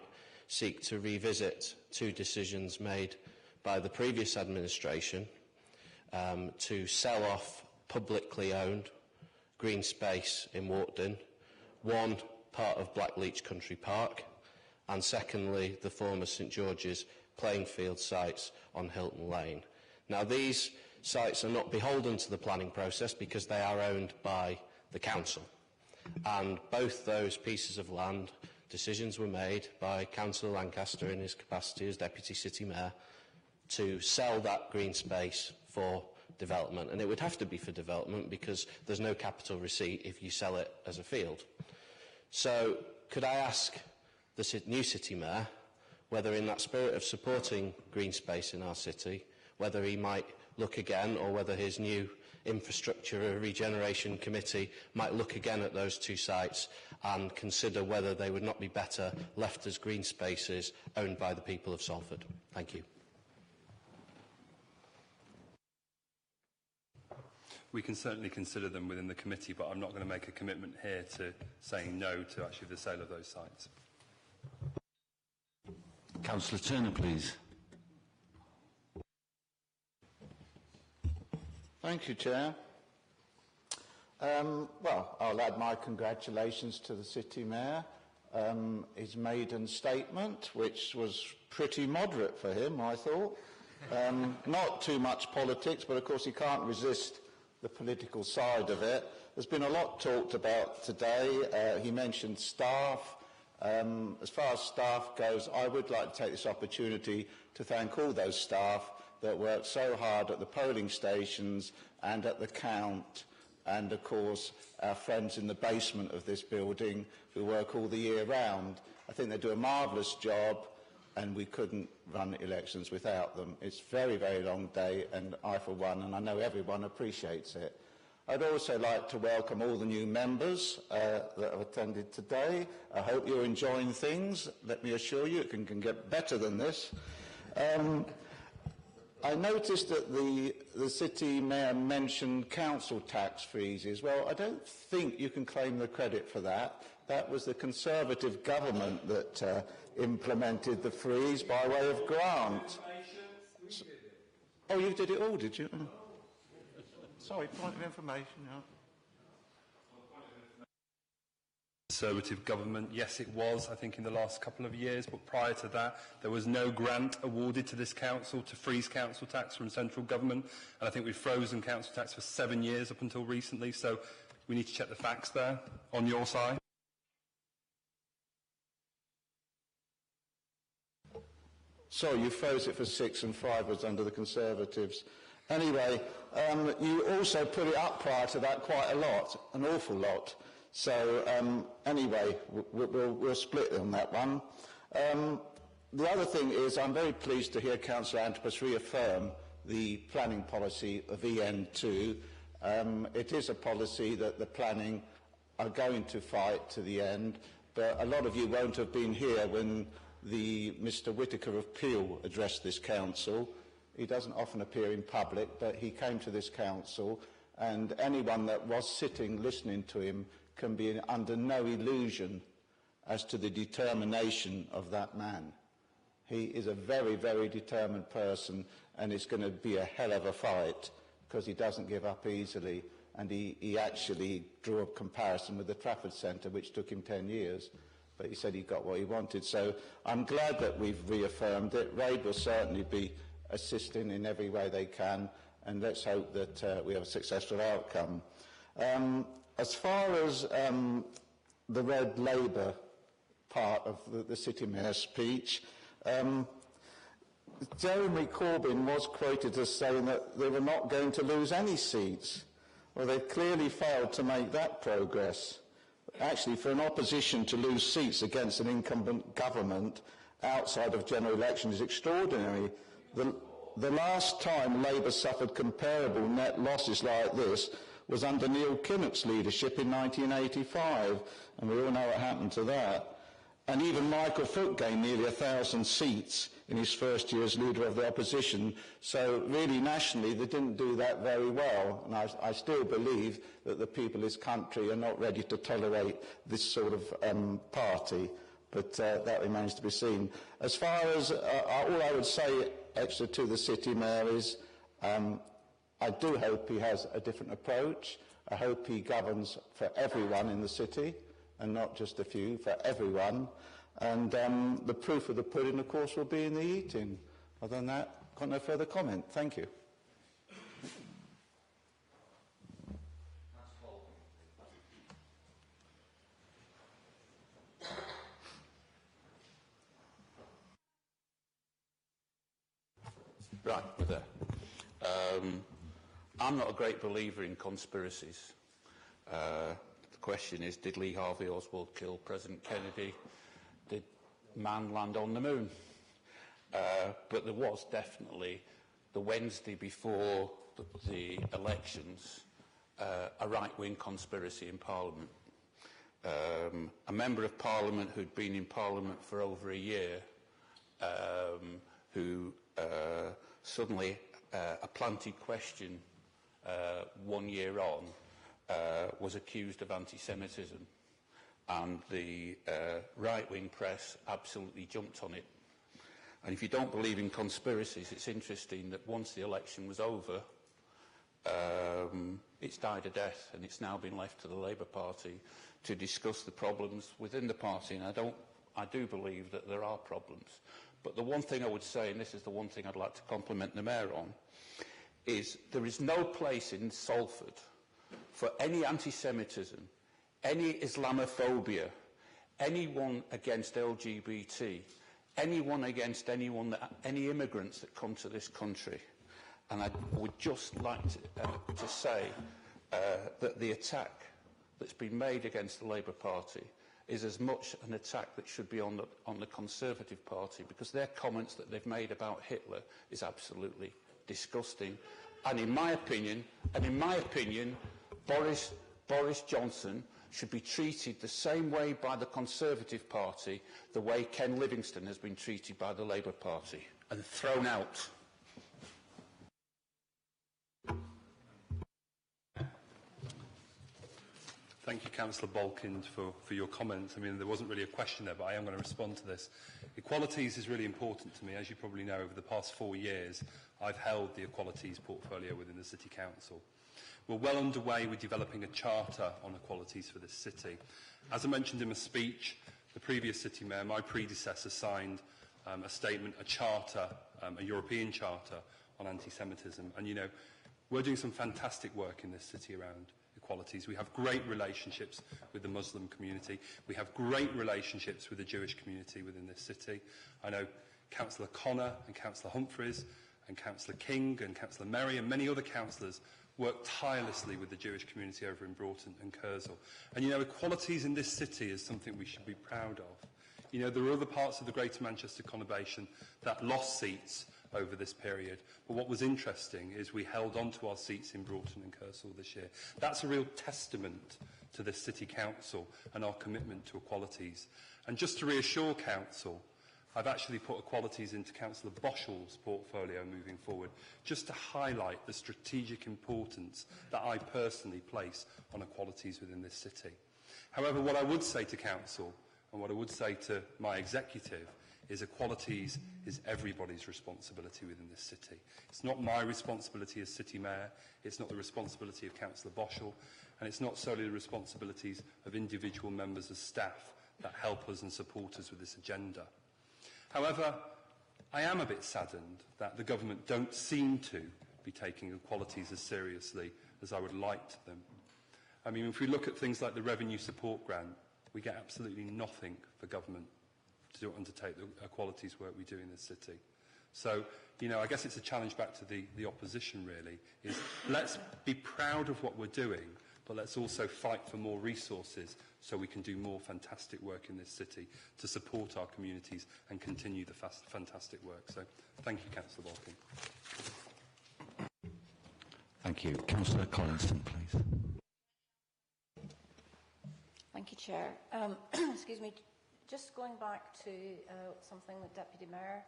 seek to revisit two decisions made by the previous administration to sell off publicly owned green space in Walkden, one part of Blackleach Country Park, and secondly the former St George's playing field sites on Hilton Lane. Now, these sites are not beholden to the planning process because they are owned by the council, and both those pieces of land, decisions were made by Councillor Lancaster in his capacity as Deputy City Mayor to sell that green space for development, and it would have to be for development because there's no capital receipt if you sell it as a field. So could I ask the new City Mayor whether, in that spirit of supporting green space in our city, whether he might look again, or whether his new infrastructure regeneration committee might look again at those two sites and consider whether they would not be better left as green spaces owned by the people of Salford. Thank you.
We can certainly consider them within the committee, but I'm not going to make a commitment here to saying no to actually the sale of those sites.
Councillor Turner, please.
Thank you, Chair. Well, I'll add my congratulations to the City Mayor. His maiden statement, which was pretty moderate for him, I thought. Not too much politics, but of course he can't resist the political side of it. There's been a lot talked about today. He mentioned staff. As far as staff goes, I would like to take this opportunity to thank all those staff that work so hard at the polling stations and at the count, and of course our friends in the basement of this building who work all the year round. I think they do a marvellous job, and we couldn't run elections without them. It's a very, very long day, and I for one, and I know everyone appreciates it. I'd also like to welcome all the new members that have attended today. I hope you're enjoying things. Let me assure you, it can get better than this. I noticed that the City Mayor mentioned council tax freezes. Well, I don't think you can claim the credit for that. That was the Conservative government that implemented the freeze by way of grant. Oh, you did it all, did you? Sorry, point of information. Yeah.
Conservative government, yes it was, I think in the last couple of years, but prior to that there was no grant awarded to this council to freeze council tax from central government, and I think we've frozen council tax for 7 years up until recently, so we need to check the facts there on your side.
Sorry, you froze it for 6 and 5 was under the Conservatives. Anyway, you also put it up prior to that quite a lot, an awful lot. So anyway, we'll split on that one. The other thing is I'm very pleased to hear Councillor Antipas reaffirm the planning policy of EN2. It is a policy that the planning are going to fight to the end, but a lot of you won't have been here when Mr Whittaker of Peel addressed this council. He doesn't often appear in public, but he came to this council, and anyone that was sitting listening to him can be under no illusion as to the determination of that man. He is a very, very determined person, and it's going to be a hell of a fight because he doesn't give up easily, and he actually drew a comparison with the Trafford Centre, which took him 10 years. But he said he got what he wanted. So I'm glad that we've reaffirmed it. RAID will certainly be assisting in every way they can, and let's hope that we have a successful outcome. As far as the Red Labour part of the City Mayor's speech, Jeremy Corbyn was quoted as saying that they were not going to lose any seats. Well, they've clearly failed to make that progress. Actually, for an opposition to lose seats against an incumbent government outside of general election is extraordinary. The last time Labour suffered comparable net losses like this was under Neil Kinnock's leadership in 1985, and we all know what happened to that. And even Michael Foot gained nearly 1,000 seats in his first year as leader of the opposition. So really, nationally, they didn't do that very well. And I still believe that the people of this country are not ready to tolerate this sort of party. But that remains to be seen. As far as all I would say extra to the City Mayor is I do hope he has a different approach. I hope he governs for everyone in the city and not just a few, for everyone. And the proof of the pudding, of course, will be in the eating. Other than that, got no further comment. Thank you.
Right, we're there. I'm not a great believer in conspiracies. The question is, did Lee Harvey Oswald kill President Kennedy? Did man land on the moon? But there was definitely, the Wednesday before the elections, a right-wing conspiracy in Parliament. A member of Parliament who'd been in Parliament for over a year, who suddenly a planted question 1 year on was accused of anti-Semitism, and the right-wing press absolutely jumped on it. And if you don't believe in conspiracies, it's interesting that once the election was over, it's died a death, and it's now been left to the Labour Party to discuss the problems within the party. And I do believe that there are problems. But the one thing I would say, and this is the one thing I'd like to compliment the Mayor on, is there is no place in Salford for any anti-Semitism, any Islamophobia, anyone against LGBT, anyone against any immigrants that come to this country. And I would just like to say that the attack that's been made against the Labour Party is as much an attack that should be on the Conservative Party, because their comments that they've made about Hitler is absolutely disgusting. And in my opinion, Boris Johnson should be treated the same way by the Conservative Party, the way Ken Livingstone has been treated by the Labour Party, and thrown out.
Thank you, Councillor Balkind, for your comments. I mean, there wasn't really a question there, but I am going to respond to this. Equalities is really important to me. As you probably know, over the past 4 years, I've held the Equalities portfolio within the City Council. We're well underway with developing a charter on equalities for this city. As I mentioned in my speech, the previous City Mayor, my predecessor, signed a statement, a charter, a European charter on anti-Semitism. And, you know, we're doing some fantastic work in this city around equalities. We have great relationships with the Muslim community. We have great relationships with the Jewish community within this city. I know Councillor Connor and Councillor Humphreys and Councillor King and Councillor Merry and many other councillors work tirelessly with the Jewish community over in Broughton and Kersal. And you know, equalities in this city is something we should be proud of. You know, there are other parts of the Greater Manchester conurbation that lost seats over this period. But what was interesting is we held on to our seats in Broughton and Kersal this year. That's a real testament to the City Council and our commitment to equalities. And just to reassure Council, I've actually put equalities into Councillor Boschell's portfolio moving forward, just to highlight the strategic importance that I personally place on equalities within this city. However, what I would say to Council, and what I would say to my executive, is equalities is everybody's responsibility within this city. It's not my responsibility as City Mayor, it's not the responsibility of Councillor Boschell, and it's not solely the responsibilities of individual members of staff that help us and support us with this agenda. However, I am a bit saddened that the government don't seem to be taking equalities as seriously as I would like them. I mean, if we look at things like the revenue support grant, we get absolutely nothing for government to undertake the equalities work we do in this city. So, you know, I guess it's a challenge back to the opposition, really, is let's be proud of what we're doing, but let's also fight for more resources so we can do more fantastic work in this city to support our communities and continue the fantastic work. So, thank you, Councillor Walking.
Thank you. Councillor Collinson, please.
Thank you, Chair. Excuse me. Just going back to something that Deputy Mayor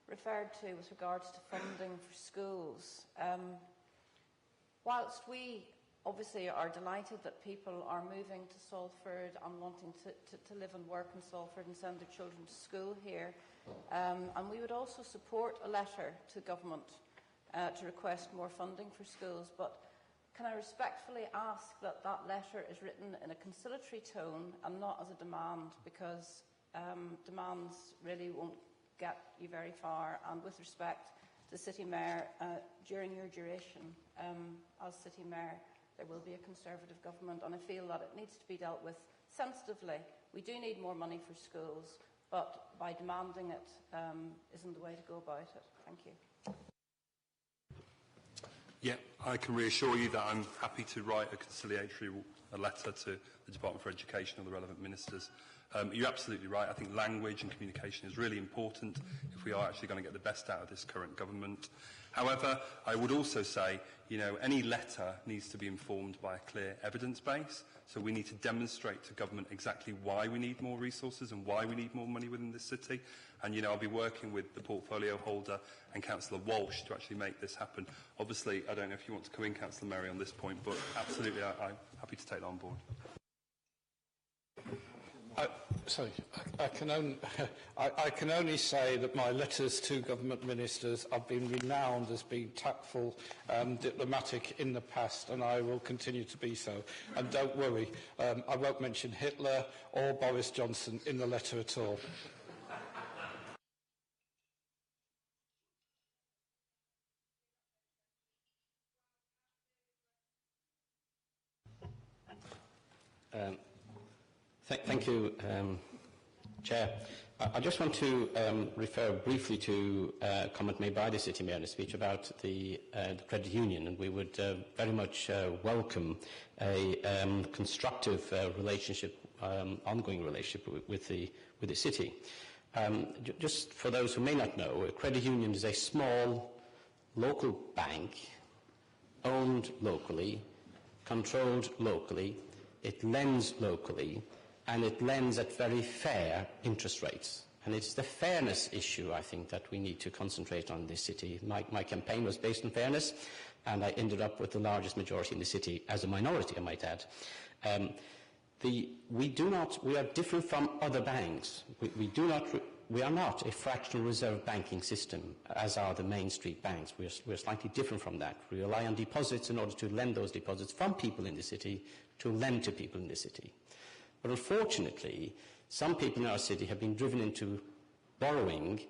referred to with regards to funding for schools. Whilst we obviously are delighted that people are moving to Salford and wanting to live and work in Salford and send their children to school here, and we would also support a letter to government to request more funding for schools, but can I respectfully ask that that letter is written in a conciliatory tone and not as a demand, because demands really won't get you very far. And with respect to the City Mayor, during your duration as City Mayor, there will be a Conservative government, and I feel that it needs to be dealt with sensitively. We do need more money for schools, but by demanding it isn't the way to go about it. Thank you.
Yeah, I can reassure you that I'm happy to write a conciliatory letter to the Department for Education or the relevant ministers. You're absolutely right. I think language and communication is really important if we are actually going to get the best out of this current government. However, I would also say, you know, any letter needs to be informed by a clear evidence base. So we need to demonstrate to government exactly why we need more resources and why we need more money within this city. And, you know, I'll be working with the portfolio holder and Councillor Walsh to actually make this happen. Obviously, I don't know if you want to come in, Councillor Merry, on this point, but absolutely, I'm happy to take that on board.
I can only say that my letters to government ministers have been renowned as being tactful and diplomatic in the past, and I will continue to be so. And don't worry, I won't mention Hitler or Boris Johnson in the letter at all.
Thank you, Chair. I just want to refer briefly to a comment made by the City Mayor in a speech about the credit union, and we would very much welcome a constructive relationship, ongoing relationship with the City. Just for those who may not know, a credit union is a small local bank, owned locally, controlled locally, it lends locally, and it lends at very fair interest rates. And it's the fairness issue, I think, that we need to concentrate on in this city. My campaign was based on fairness, and I ended up with the largest majority in the city as a minority, I might add. We are different from other banks. We are not a fractional reserve banking system, as are the main street banks. We're slightly different from that. We rely on deposits in order to lend those deposits from people in the city to lend to people in the city. But unfortunately, some people in our city have been driven into borrowing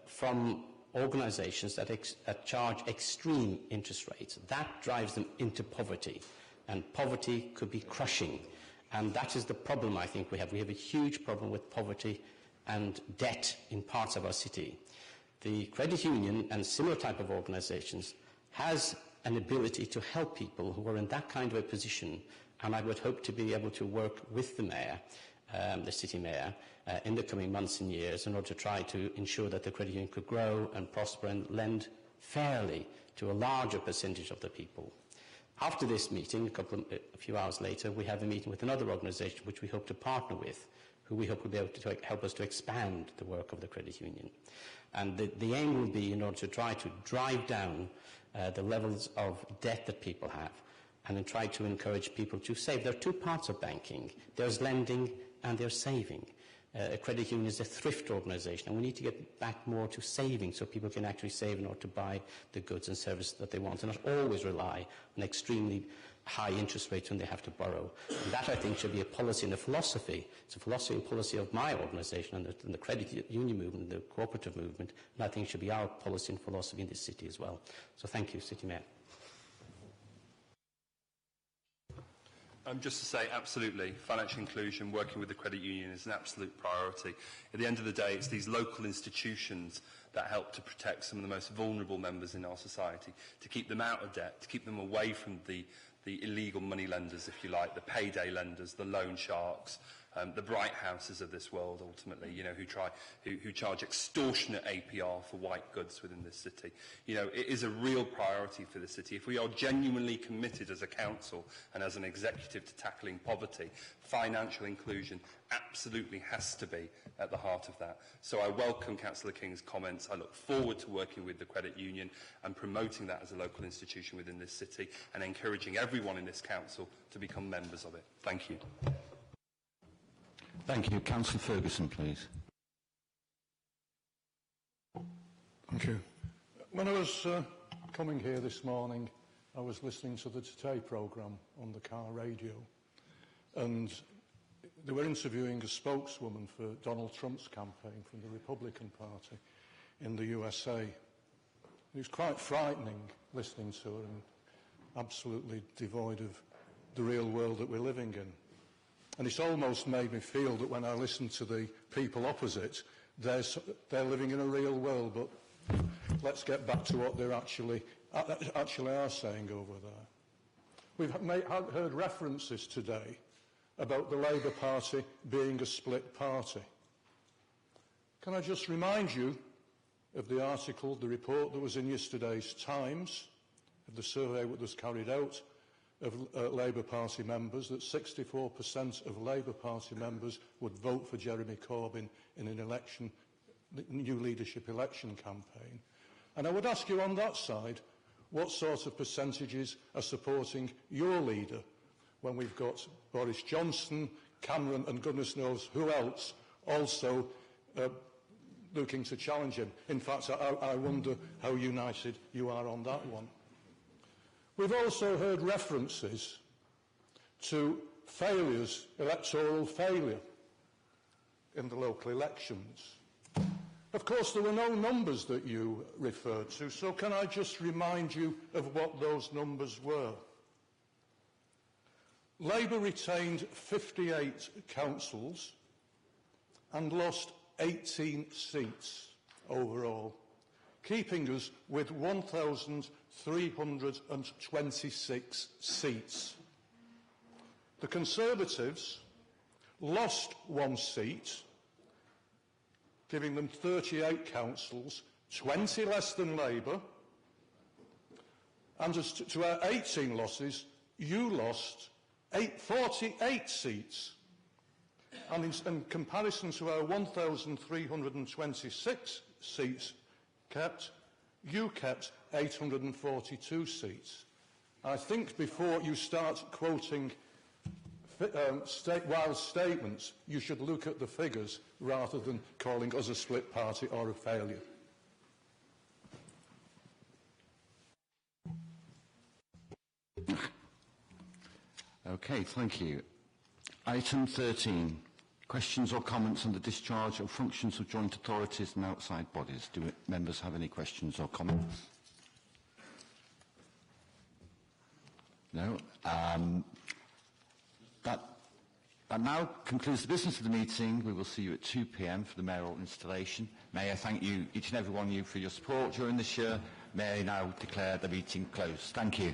from organisations that charge extreme interest rates. That drives them into poverty. and poverty could be crushing. And that is the problem I think we have. We have a huge problem with poverty and debt in parts of our city. The credit union and similar type of organisations has an ability to help people who are in that kind of a position, and I would hope to be able to work with the mayor, the city mayor, in the coming months and years in order to try to ensure that the credit union could grow and prosper and lend fairly to a larger percentage of the people. After this meeting, a few hours later, we have a meeting with another organisation which we hope to partner with, who we hope will be able to help us to expand the work of the credit union. And the aim will be in order to try to drive down the levels of debt that people have and then try to encourage people to save. There are two parts of banking. There's lending and there's saving. A credit union is a thrift organisation, and we need to get back more to saving so people can actually save in order to buy the goods and services that they want and not always rely on extremely high interest rates when they have to borrow. And that, I think, should be a policy and a philosophy. It's a philosophy and policy of my organisation and the credit union movement, the cooperative movement, and I think it should be our policy and philosophy in this city as well. So thank you, City Mayor.
Just to say, absolutely, financial inclusion, working with the credit union is an absolute priority. At the end of the day, it's these local institutions that help to protect some of the most vulnerable members in our society, to keep them out of debt, to keep them away from the illegal money lenders, if you like, the payday lenders, the loan sharks, the bright houses of this world, ultimately, you know, who charge extortionate APR for white goods within this city. You know, it is a real priority for the city. If we are genuinely committed as a council and as an executive to tackling poverty, financial inclusion absolutely has to be at the heart of that. So I welcome Councillor King's comments. I look forward to working with the credit union and promoting that as a local institution within this city and encouraging everyone in this council to become members of it. Thank you.
Thank you. Councillor Ferguson, please.
Thank you. When I was coming here this morning, I was listening to the Today programme on the car radio, and they were interviewing a spokeswoman for Donald Trump's campaign from the Republican Party in the USA. It was quite frightening listening to her and absolutely devoid of the real world that we're living in. And it's almost made me feel that when I listen to the people opposite, they're living in a real world. But let's get back to what they're actually are saying over there. We've heard references today about the Labour Party being a split party. Can I just remind you of the article, the report that was in yesterday's Times, of the survey that was carried out of Labour Party members, that 64% of Labour Party members would vote for Jeremy Corbyn in an election, new leadership election campaign. And I would ask you on that side, what sort of percentages are supporting your leader when we've got Boris Johnson, Cameron and goodness knows who else also looking to challenge him? In fact, I wonder how united you are on that one. We've also heard references to failures, electoral failure in the local elections. Of course, there were no numbers that you referred to, so can I just remind you of what those numbers were? Labour retained 58 councils and lost 18 seats overall, keeping us with 1,326 seats. The Conservatives lost one seat, giving them 38 councils, 20 less than Labour, and as to our 18 losses, you lost 48 seats. And in comparison to our 1,326 seats kept, you kept 842 seats. I think before you start quoting wild statements, you should look at the figures rather than calling us a split party or a failure.
Okay, thank you. Item 13. Questions or comments on the discharge of functions of joint authorities and outside bodies. Do members have any questions or comments? No. That now concludes the business of the meeting. We will see you at 2 p.m. for the mayoral installation. May I thank you, each and every one of you, for your support during this year. May I now declare the meeting closed. Thank you.